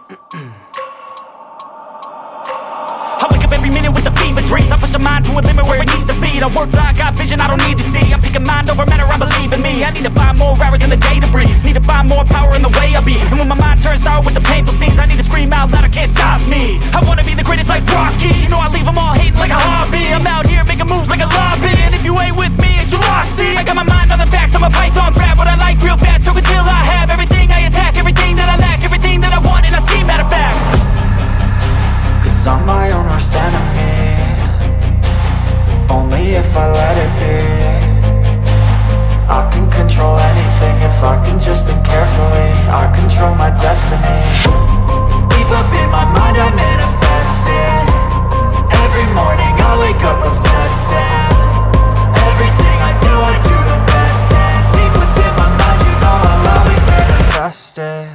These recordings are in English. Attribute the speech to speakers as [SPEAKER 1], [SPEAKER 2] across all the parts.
[SPEAKER 1] I wake up every minute with the fever dreams. I push my mind to a limit where it needs to be. I work blind, got vision I don't need to see. I'm picking mind over matter, I believe in me. I need to find more hours in the day to breathe. Need to find more power in the way I be. And when my mind turns sour with the painful scenes, I need to scream out loud, I can't stop me. I wanna be the greatest like Rocky. You know I leave them all hating like a hobby. I'm out here making moves like a lobby. And if you ain't with me, it's you lost, see. I got my mind on the facts, I'm a python, grab what I like real fast. Choke until I have everything I attack, everything that I lack, everything that I want, and I see, matter of fact.
[SPEAKER 2] Cause I'm my own worst enemy. Only if I let it be. I can control anything if I can just think carefully. I control my destiny. Deep up in my mind I manifest it. Every morning I wake up obsessed, and everything I do the best. And deep within my mind, you know I'll always manifest it.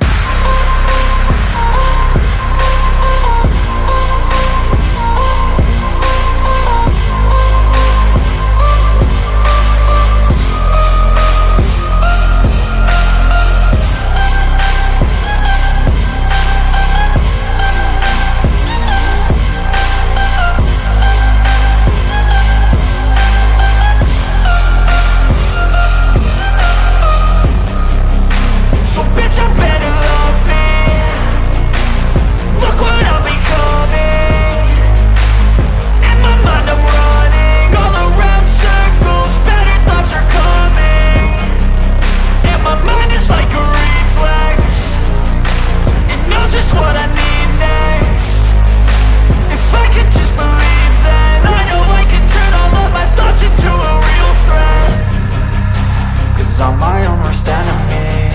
[SPEAKER 2] I'm my own worst enemy.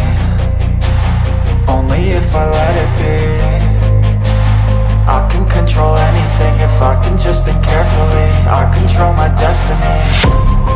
[SPEAKER 2] Only if I let it be. I can control anything if I can just think carefully. I control my destiny.